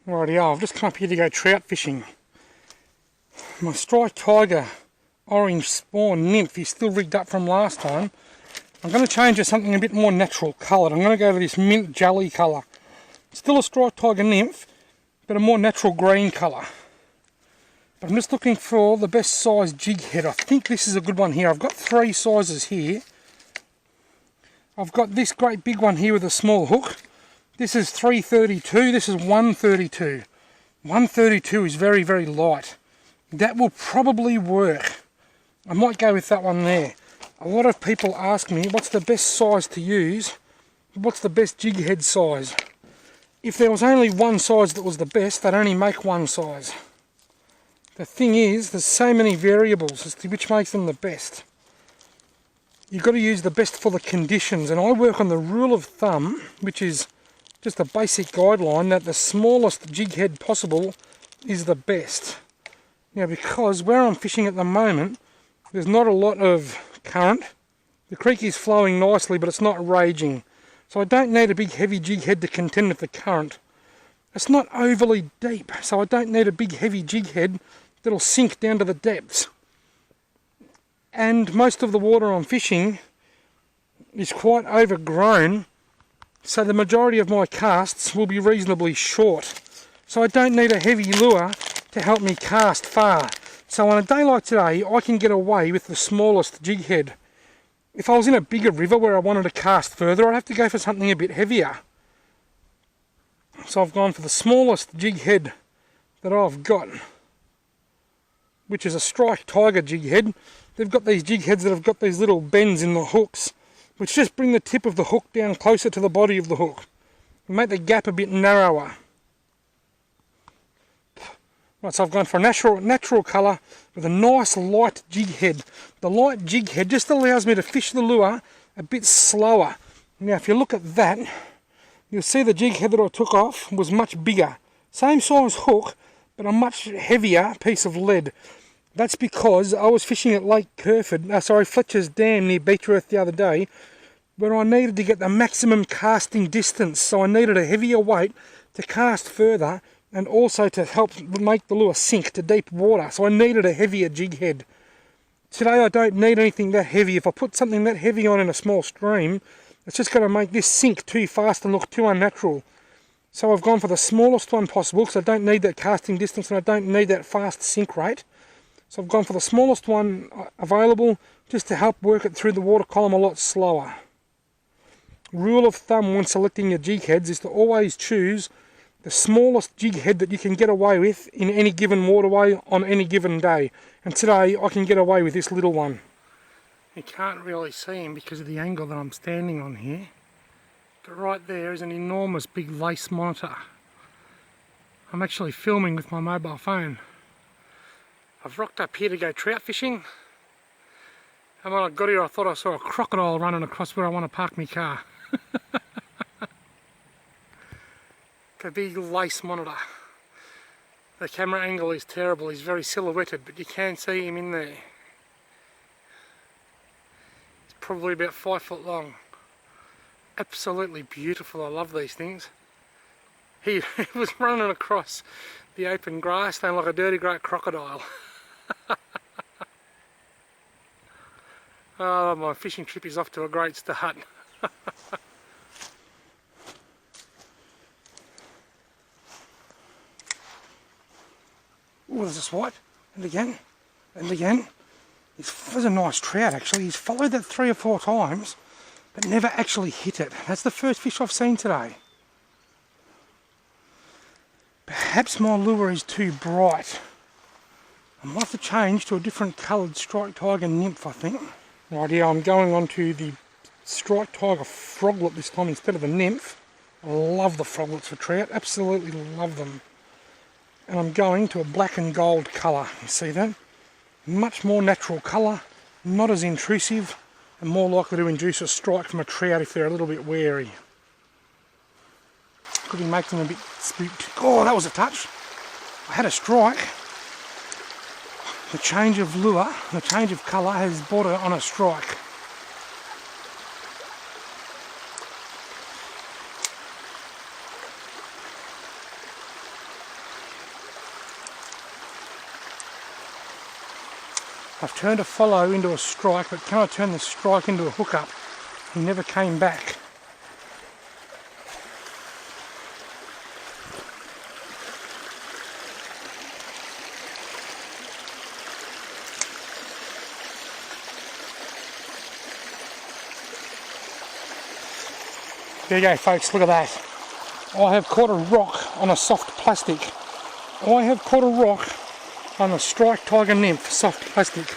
Rightio, I've just come up here to go trout fishing. My striped tiger orange spawn nymph is still rigged up from last time. I'm going to change to something a bit more natural coloured. I'm going to go to this mint jelly colour. Still a striped tiger nymph, but a more natural green colour. But I'm just looking for the best size jig head. I think this is a good one here. I've got three sizes here. I've got this great big one here with a small hook. This is 332, this is 132. 132 is very, very light. That will probably work. I might go with that one there. A lot of people ask me, what's the best size to use? What's the best jig head size? If there was only one size that was the best, they'd only make one size. The thing is, there's so many variables as to which makes them the best. You've got to use the best for the conditions, and I work on the rule of thumb, which is just a basic guideline, that the smallest jig head possible is the best. Now, because where I'm fishing at the moment, there's not a lot of current. The creek is flowing nicely, but it's not raging. So I don't need a big heavy jig head to contend with the current. It's not overly deep, so I don't need a big heavy jig head that'll sink down to the depths. And most of the water I'm fishing is quite overgrown, so the majority of my casts will be reasonably short. So I don't need a heavy lure to help me cast far. So on a day like today, I can get away with the smallest jig head. If I was in a bigger river where I wanted to cast further, I'd have to go for something a bit heavier. So I've gone for the smallest jig head that I've got, which is a striped tiger jig head. They've got these jig heads that have got these little bends in the hooks, which just bring the tip of the hook down closer to the body of the hook and make the gap a bit narrower. Right, so I've gone for a natural colour with a nice light jig head. The light jig head just allows me to fish the lure a bit slower. Now if you look at that, you'll see the jig head that I took off was much bigger. Same size hook, but a much heavier piece of lead. That's because I was fishing at Fletcher's Dam near Beechworth the other day, where I needed to get the maximum casting distance. So I needed a heavier weight to cast further and also to help make the lure sink to deep water. So I needed a heavier jig head. Today I don't need anything that heavy. If I put something that heavy on in a small stream, it's just going to make this sink too fast and look too unnatural. So I've gone for the smallest one possible because I don't need that casting distance and I don't need that fast sink rate. So I've gone for the smallest one available just to help work it through the water column a lot slower. Rule of thumb when selecting your jig heads is to always choose the smallest jig head that you can get away with in any given waterway on any given day. And today I can get away with this little one. You can't really see him because of the angle that I'm standing on here. But right there is an enormous big lace monitor. I'm actually filming with my mobile phone. I've rocked up here to go trout fishing, and when I got here I thought I saw a crocodile running across where I want to park my car. A big lace monitor. The camera angle is terrible, he's very silhouetted, but you can see him in there. He's probably about 5 foot long. Absolutely beautiful, I love these things. He was running across the open grassland like a dirty great crocodile. Oh, my fishing trip is off to a great start. Oh, there's a swipe, and again, and again. There's a nice trout actually. He's followed that 3 or 4 times, but never actually hit it. That's the first fish I've seen today. Perhaps my lure is too bright. I might have to change to a different coloured striped tiger nymph, I think. Right here, I'm going on to the striped tiger froglet this time instead of the nymph. I love the froglets for trout, absolutely love them. And I'm going to a black and gold colour, you see that? Much more natural colour, not as intrusive, and more likely to induce a strike from a trout if they're a little bit wary. Could be making them a bit spooked. Oh, that was a touch. I had a strike. The change of lure, the change of colour has brought her on a strike. I've turned a follow into a strike, but can I turn the strike into a hookup? He never came back. There you go, folks, look at that. I have caught a rock on a soft plastic. I have caught a rock on a strike tiger nymph soft plastic.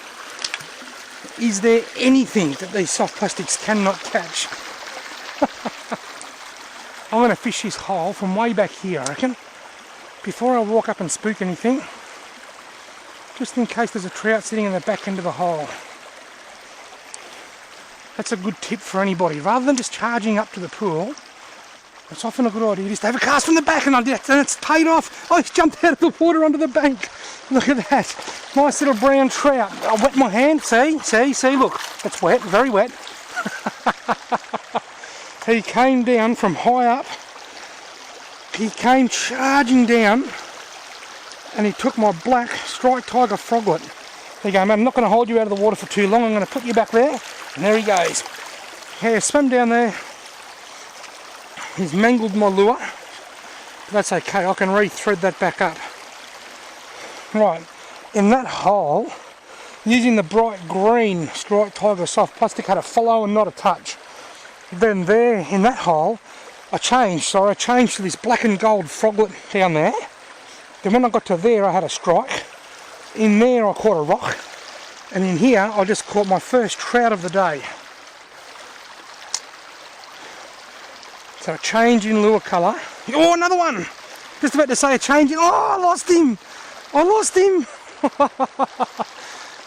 Is there anything that these soft plastics cannot catch? I'm going to fish this hole from way back here, I reckon, before I walk up and spook anything, just in case there's a trout sitting in the back end of the hole. That's a good tip for anybody. Rather than just charging up to the pool, it's often a good idea just to have a cast from the back, and it's paid off. I just jumped out of the water onto the bank. Look at that. Nice little brown trout. I wet my hand. See, look. It's wet, very wet. He came down from high up. He came charging down, and he took my black striped tiger froglet. There you go, mate. I'm not going to hold you out of the water for too long. I'm going to put you back there. And there he goes. Yeah, swim down there. He's mangled my lure. But that's okay. I can re-thread that back up. Right. In that hole, using the bright green striped tiger soft plastic, had a follow and not a touch. Then there, in that hole, I changed to this black and gold froglet down there. Then when I got to there, I had a strike. In there, I caught a rock. And in here, I just caught my first trout of the day. So a change in lure colour. Oh, another one! Just about to say a change in... Oh, I lost him!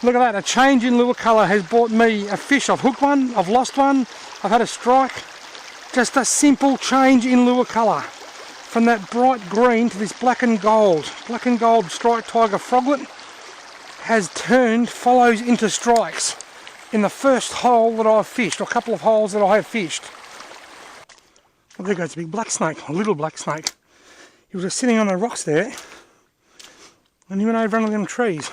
Look at that, a change in lure colour has brought me a fish. I've hooked one, I've lost one, I've had a strike. Just a simple change in lure colour. From that bright green to this black and gold striped tiger froglet has turned follows into strikes in the first hole that I've fished, or a couple of holes that I have fished. Oh, there goes a big black snake, a little black snake. He was just sitting on the rocks there, and he went over under them trees.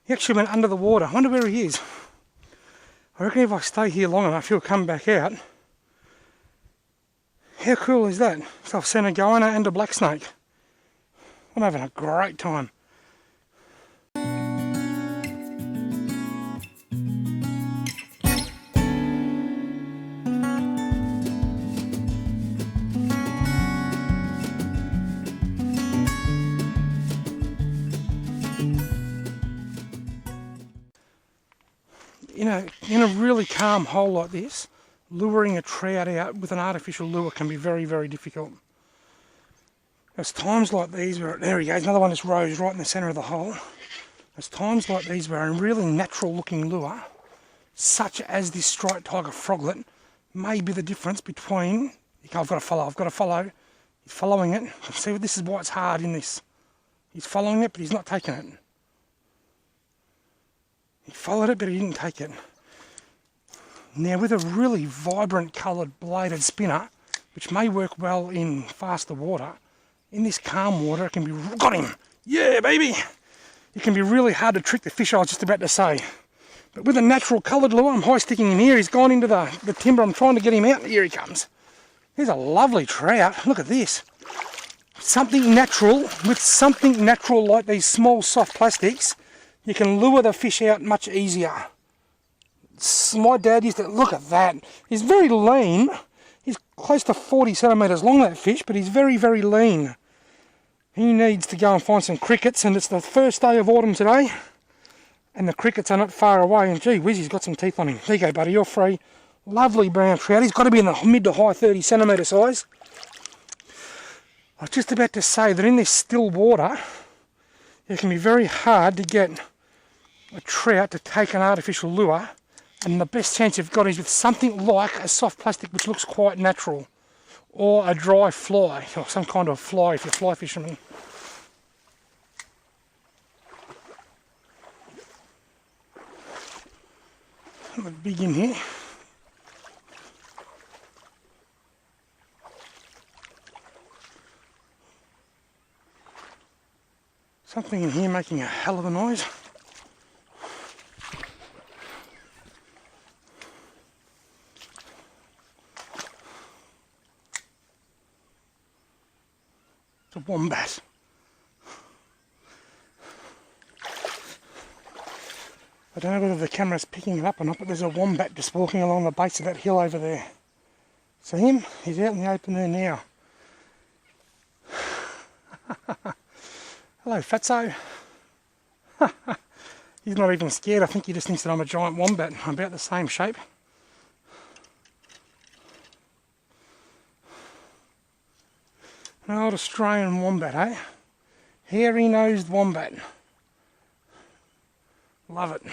He actually went under the water. I wonder where he is. I reckon if I stay here long enough, he'll come back out. How cool is that? So I've seen a goanna and a black snake. I'm having a great time. In a really calm hole like this, luring a trout out with an artificial lure can be very, very difficult. There's times like these where, there he goes, another one just rose right in the centre of the hole. There's times like these where a really natural looking lure, such as this striped tiger froglet, may be the difference between, I've got to follow, he's following it. See, this is why it's hard in this. He's following it, but he's not taking it. He followed it, but he didn't take it. Now, with a really vibrant coloured bladed spinner, which may work well in faster water, in this calm water, it can be... Got him! Yeah, baby! It can be really hard to trick the fish, I was just about to say. But with a natural coloured lure, I'm high sticking him here. He's gone into the timber. I'm trying to get him out. Here he comes. Here's a lovely trout. Look at this. Something natural, with something natural like these small soft plastics, you can lure the fish out much easier. My dad used to, look at that. He's very lean. He's close to 40 centimetres long, that fish, but he's very, very lean. He needs to go and find some crickets, and it's the first day of autumn today, and the crickets are not far away, and gee whiz, he's got some teeth on him. There you go, buddy, you're free. Lovely brown trout. He's got to be in the mid to high 30 centimetre size. I was just about to say that in this still water, it can be very hard to get a trout to take an artificial lure, and the best chance you've got is with something like a soft plastic which looks quite natural, or a dry fly, or some kind of fly if you're fly fisherman. Something big in here. Something in here making a hell of a noise. It's a wombat. I don't know whether the camera's picking it up or not, but there's a wombat just walking along the base of that hill over there. So him, he's out in the open there now. Hello, fatso. He's not even scared. I think he just thinks that I'm a giant wombat. I'm about the same shape. An old Australian wombat, eh? Hairy-nosed wombat. Love it.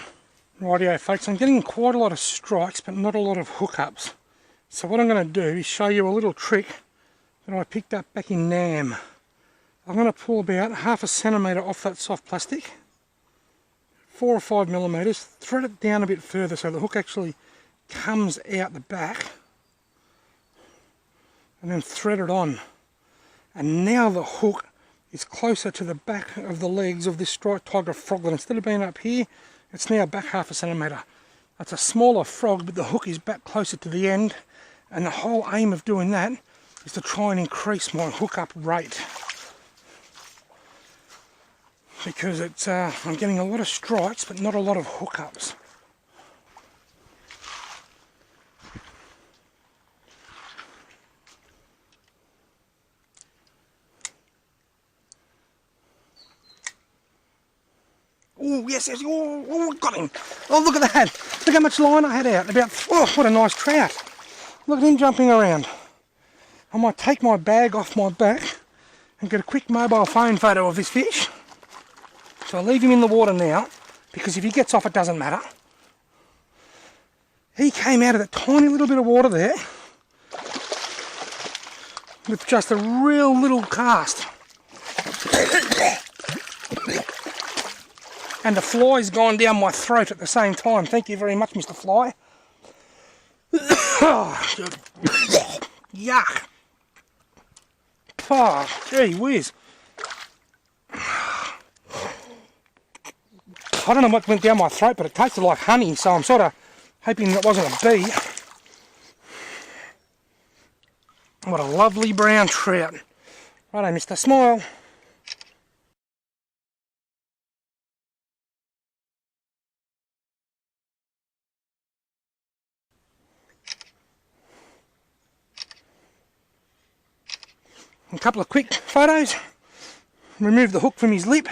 Rightio folks, I'm getting quite a lot of strikes but not a lot of hookups. So what I'm going to do is show you a little trick that I picked up back in Nam. I'm going to pull about 1/2 centimetre off that soft plastic, 4 or 5 millimetres, thread it down a bit further so the hook actually comes out the back, and then thread it on. And now the hook is closer to the back of the legs of this striped tiger froglet. Instead of being up here, it's now back 1/2 centimetre. That's a smaller frog, but the hook is back closer to the end, and the whole aim of doing that is to try and increase my hookup rate. Because it's I'm getting a lot of strikes but not a lot of hookups. Oh yes, yes, oh, got him. Oh, look at that. Look how much line I had out. Oh, what a nice trout. Look at him jumping around. I might take my bag off my back and get a quick mobile phone photo of this fish. So I'll leave him in the water now, because if he gets off it doesn't matter. He came out of that tiny little bit of water there with just a real little cast. And the fly's gone down my throat at the same time. Thank you very much, Mr. Fly. Yuck. Oh, gee whiz. I don't know what went down my throat, but it tasted like honey, so I'm sort of hoping it wasn't a bee. What a lovely brown trout. Righto, Mr. Smile. A couple of quick photos. Remove the hook from his lip.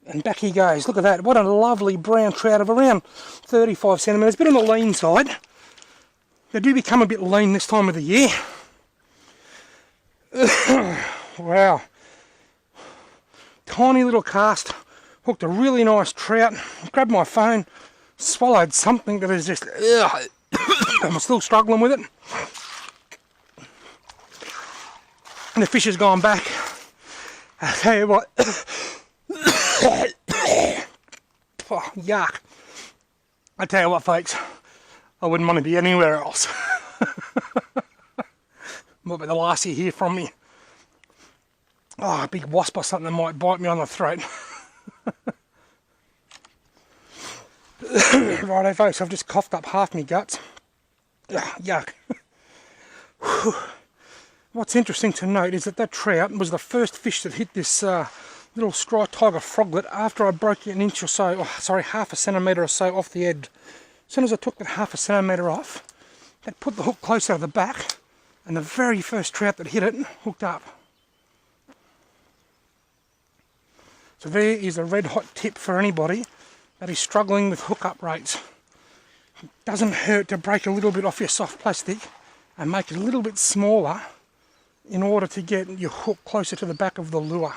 And back he goes. Look at that. What a lovely brown trout of around 35 centimetres. A bit on the lean side. They do become a bit lean this time of the year. Wow. Tiny little cast. Hooked a really nice trout. Grabbed my phone. Swallowed something that is just... I'm still struggling with it. And the fish has gone back. I tell you what... Oh, yuck. I tell you what, folks, I wouldn't want to be anywhere else. Might be the last you hear from me. Oh, a big wasp or something might bite me on the throat. Righto, folks, I've just coughed up half my guts. Yuck. What's interesting to note is that that trout was the first fish that hit this little striped tiger froglet after I broke it an inch or so, half a centimetre or so off the edge. As soon as I took that 1/2 centimetre off, that put the hook closer to the back, and the very first trout that hit it hooked up. So there is a red hot tip for anybody that is struggling with hookup rates. It doesn't hurt to break a little bit off your soft plastic and make it a little bit smaller in order to get your hook closer to the back of the lure.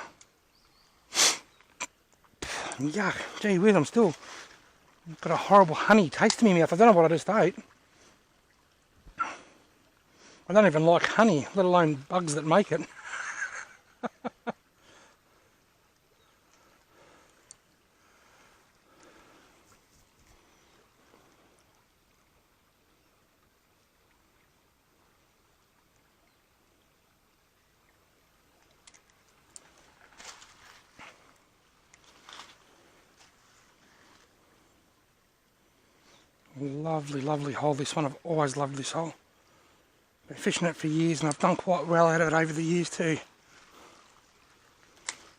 Yuck, gee whiz, I'm still got a horrible honey taste in my mouth. I don't know what I just ate. I don't even like honey, let alone bugs that make it. Lovely, lovely hole, this one. I've always loved this hole. Been fishing it for years and I've done quite well at it over the years too.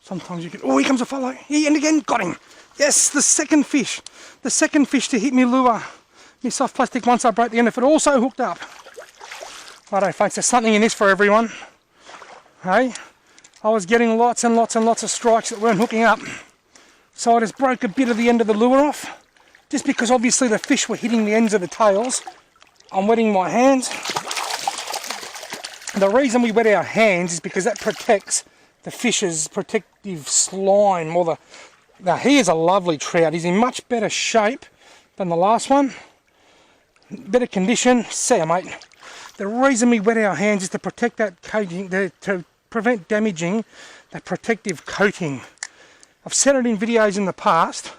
Sometimes you get, oh, here comes a follow. And again, got him. Yes, the second fish. The second fish to hit me lure. Me soft plastic once I broke the end of it, also hooked up. Righto folks, there's something in this for everyone. Hey, I was getting lots and lots and lots of strikes that weren't hooking up. So I just broke a bit of the end of the lure off. Just because obviously the fish were hitting the ends of the tails. I'm wetting my hands. The reason we wet our hands is because that protects the fish's protective slime. Or now here's a lovely trout. He's in much better shape than the last one. Better condition. See ya, mate. The reason we wet our hands is to protect that coating, to prevent damaging that protective coating. I've said it in videos in the past.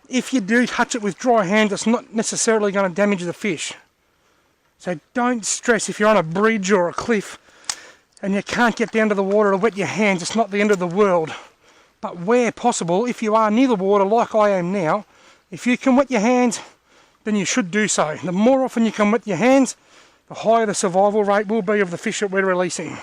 If you do touch it with dry hands, it's not necessarily going to damage the fish. So don't stress if you're on a bridge or a cliff and you can't get down to the water to wet your hands. It's not the end of the world. But where possible, if you are near the water like I am now, if you can wet your hands, then you should do so. The more often you can wet your hands, the higher the survival rate will be of the fish that we're releasing.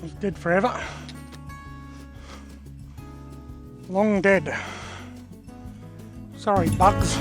He's dead forever. Long dead. Sorry, bugs.